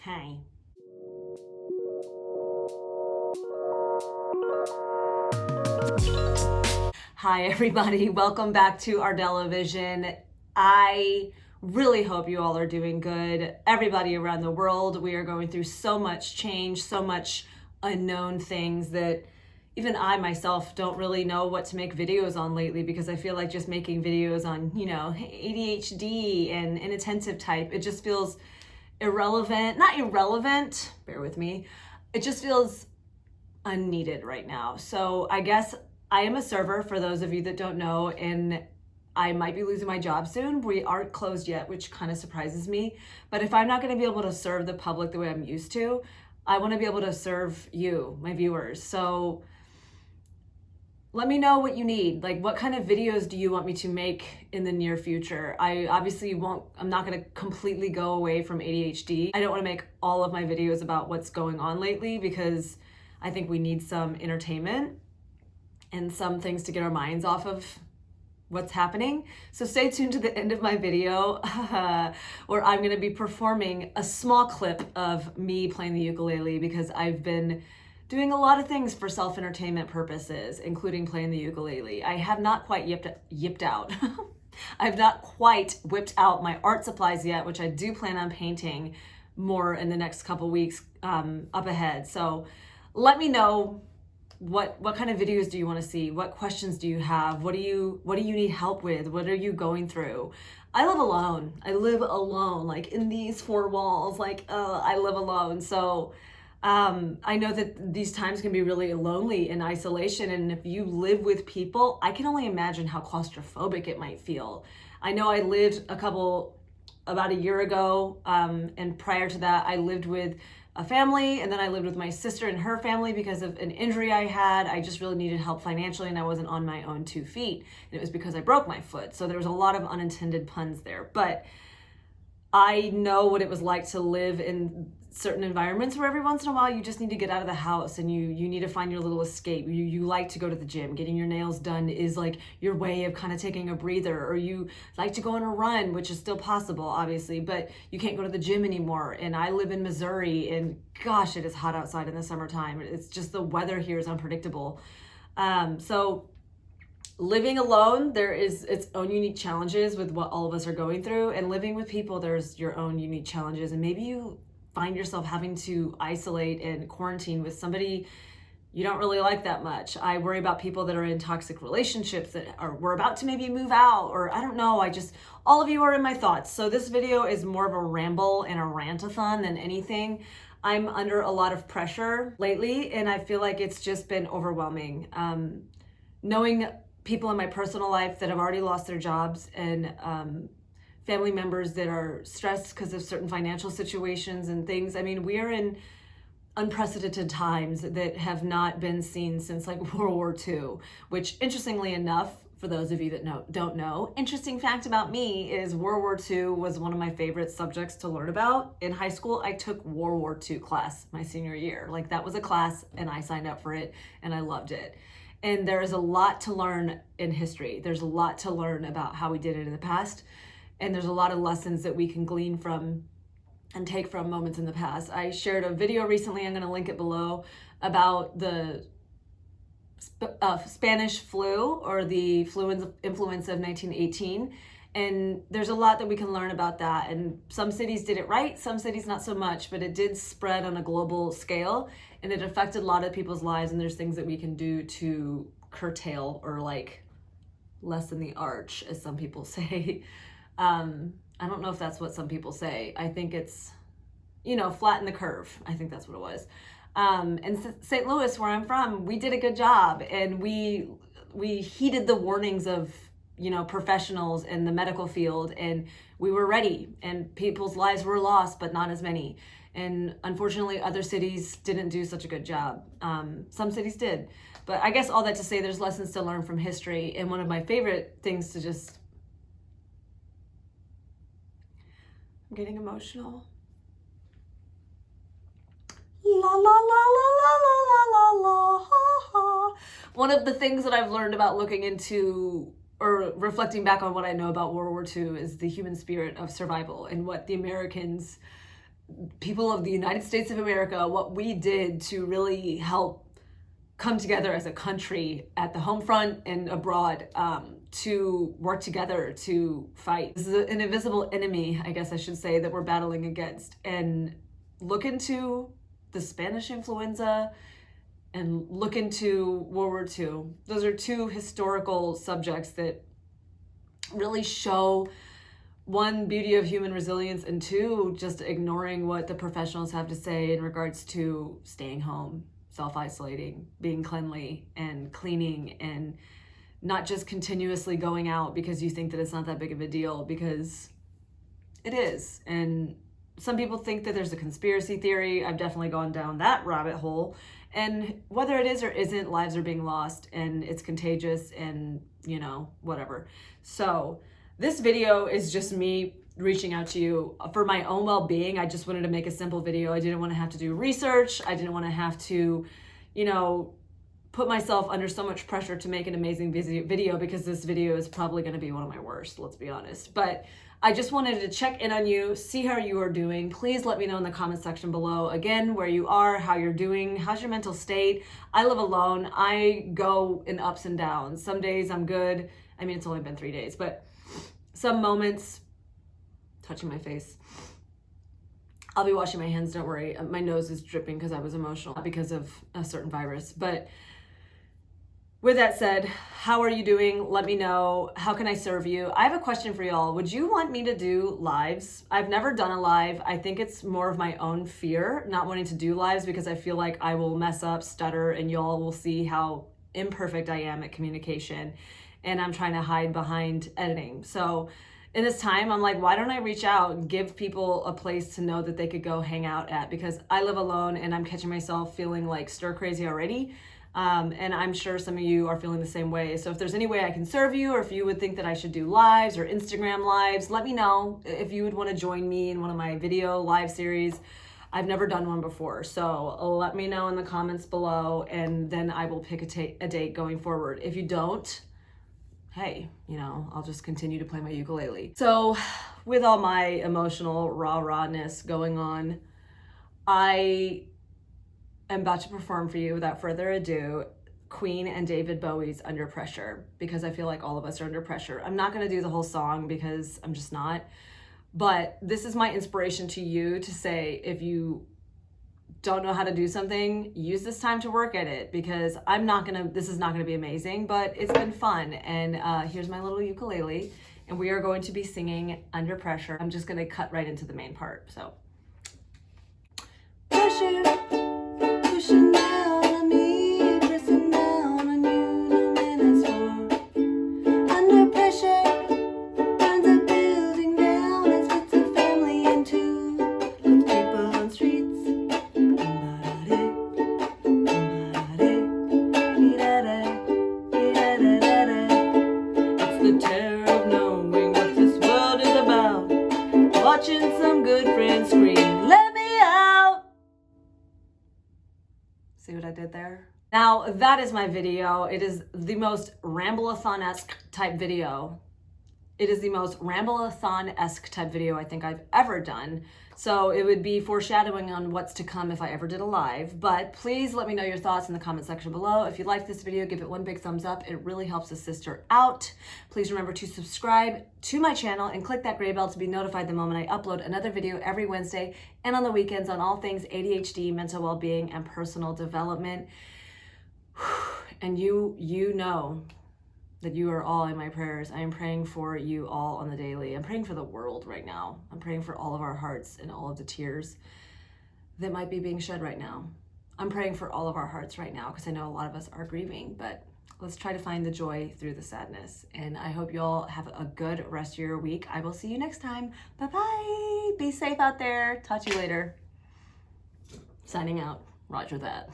Hi. Hi everybody, welcome back to Ardella Vision. I really hope you all are doing good. Everybody around the world, we are going through so much change, so much unknown things that even I myself don't really know what to make videos on lately, because I feel like just making videos on, ADHD and inattentive type, it just feels irrelevant. Not irrelevant, bear with me. It just feels unneeded right now. So I guess I am a server, for those of you that don't know, and I might be losing my job soon. We aren't closed yet, which kind of surprises me. But if I'm not going to be able to serve the public the way I'm used to, I want to be able to serve you, my viewers. So let me know what you need. Like, what kind of videos do you want me to make in the near future? I obviously I'm not going to completely go away from ADHD. I don't want to make all of my videos about what's going on lately, because I think we need some entertainment and some things to get our minds off of what's happening. So stay tuned to the end of my video where I'm going to be performing a small clip of me playing the ukulele, because I've been doing a lot of things for self-entertainment purposes, including playing the ukulele. I have not quite yipped out. I've not quite whipped out my art supplies yet, which I do plan on painting more in the next couple weeks up ahead. So let me know what kind of videos do you want to see? What questions do you have? What do you need help with? What are you going through? I live alone. Like in these four walls. I live alone. So I know that these times can be really lonely in isolation, and if you live with people, I can only imagine how claustrophobic it might feel. I know I lived about a year ago, and prior to that, I lived with a family, and then I lived with my sister and her family because of an injury I had. I just really needed help financially, and I wasn't on my own 2 feet, and it was because I broke my foot. So there was a lot of unintended puns there, but I know what it was like to live in certain environments where every once in a while you just need to get out of the house, and you need to find your little escape. You like to go to the gym. Getting your nails done is like your way of kind of taking a breather, or you like to go on a run, which is still possible, obviously, but you can't go to the gym anymore. And I live in Missouri, and gosh, it is hot outside in the summertime. It's just the weather here is unpredictable. So living alone, there is its own unique challenges with what all of us are going through, and living with people, there's your own unique challenges. And maybe you find yourself having to isolate and quarantine with somebody you don't really like that much. I worry about people that are in toxic relationships that we're about to maybe move out, or I don't know. All of you are in my thoughts. So this video is more of a ramble and a rant-a-thon than anything. I'm under a lot of pressure lately, and I feel like it's just been overwhelming. Knowing people in my personal life that have already lost their jobs, and family members that are stressed because of certain financial situations and things. I mean, we are in unprecedented times that have not been seen since like World War II, which, interestingly enough, for those of you that don't know, interesting fact about me is World War II was one of my favorite subjects to learn about. In high school, I took World War II class my senior year. Like, that was a class, and I signed up for it, and I loved it. And there is a lot to learn in history. There's a lot to learn about how we did it in the past. And there's a lot of lessons that we can glean from and take from moments in the past. I shared a video recently, I'm going to link it below, about the Spanish flu, or the influenza of 1918. And there's a lot that we can learn about that. And some cities did it right, some cities not so much, but it did spread on a global scale, and it affected a lot of people's lives. And there's things that we can do to curtail, or like lessen the arch, as some people say. I don't know if that's what some people say. I think it's, flatten the curve. I think that's what it was. And St. Louis, where I'm from, we did a good job, and we heeded the warnings of, professionals in the medical field, and we were ready, and people's lives were lost, but not as many. And unfortunately, other cities didn't do such a good job. Some cities did. But I guess all that to say, there's lessons to learn from history. And one of my favorite things to just... I'm getting emotional. La la la la la la la la la. One of the things that I've learned about looking into, or reflecting back on what I know about World War II, is the human spirit of survival, and what the Americans people of the United States of America, what we did to really help come together as a country at the home front and abroad, to work together to fight. This is an invisible enemy, I guess I should say, that we're battling against. And look into the Spanish influenza and look into World War II. Those are two historical subjects that really show, one, beauty of human resilience, and two, just ignoring what the professionals have to say in regards to staying home, self-isolating, being cleanly and cleaning, and not just continuously going out because you think that it's not that big of a deal, because it is. And some people think that there's a conspiracy theory. I've definitely gone down that rabbit hole. And whether it is or isn't, lives are being lost and it's contagious and, you know, whatever. So this video is just me reaching out to you for my own well-being. I just wanted to make a simple video. I didn't want to have to do research. I didn't want to have to, you know, put myself under so much pressure to make an amazing video, because this video is probably going to be one of my worst, let's be honest. But I just wanted to check in on you, see how you are doing. Please let me know in the comment section below, again, where you are, how you're doing, how's your mental state. I live alone. I go in ups and downs. Some days I'm good. I mean, it's only been 3 days, but some moments, touching my face, I'll be washing my hands, don't worry. My nose is dripping because I was emotional, not because of a certain virus. But with that said, how are you doing? Let me know. How can I serve you? I have a question for y'all. Would you want me to do lives? I've never done a live. I think it's more of my own fear, not wanting to do lives, because I feel like I will mess up, stutter, and y'all will see how imperfect I am at communication. And I'm trying to hide behind editing. So in this time, I'm like, why don't I reach out and give people a place to know that they could go hang out at? Because I live alone and I'm catching myself feeling like stir crazy already. And I'm sure some of you are feeling the same way. So if there's any way I can serve you, or if you would think that I should do lives or Instagram lives, let me know if you would want to join me in one of my video live series. I've never done one before. So let me know in the comments below, and then I will pick a date going forward. If you don't, hey, you know, I'll just continue to play my ukulele. So with all my emotional rawness going on, I am about to perform for you, without further ado, Queen and David Bowie's Under Pressure, because I feel like all of us are under pressure. I'm not gonna do the whole song because I'm just not, but this is my inspiration to you to say, if you don't know how to do something, use this time to work at it, because this is not gonna be amazing, but it's been fun. And here's my little ukulele, and we are going to be singing Under Pressure. I'm just gonna cut right into the main part, so. Pressure, pushing down on me, pressing down on you, no man asked for. Under pressure, burns a building down and splits a family in two, puts people on streets. The terror of knowing what this world is about, watching some good friends scream, let me out. See what I did there? Now that is my video. It is the most ramble-a-thon-esque type video. It is the most ramble-a-thon-esque type video I think I've ever done. So it would be foreshadowing on what's to come if I ever did a live. But please let me know your thoughts in the comment section below. If you liked this video, give it one big thumbs up. It really helps a sister out. Please remember to subscribe to my channel and click that gray bell to be notified the moment I upload another video every Wednesday and on the weekends on all things ADHD, mental well-being, and personal development. And you know that you are all in my prayers. I am praying for you all on the daily. I'm praying for the world right now. I'm praying for all of our hearts and all of the tears that might be being shed right now. I'm praying for all of our hearts right now, because I know a lot of us are grieving, but let's try to find the joy through the sadness. And I hope you all have a good rest of your week. I will see you next time. Bye-bye. Be safe out there. Talk to you later. Signing out. Roger that.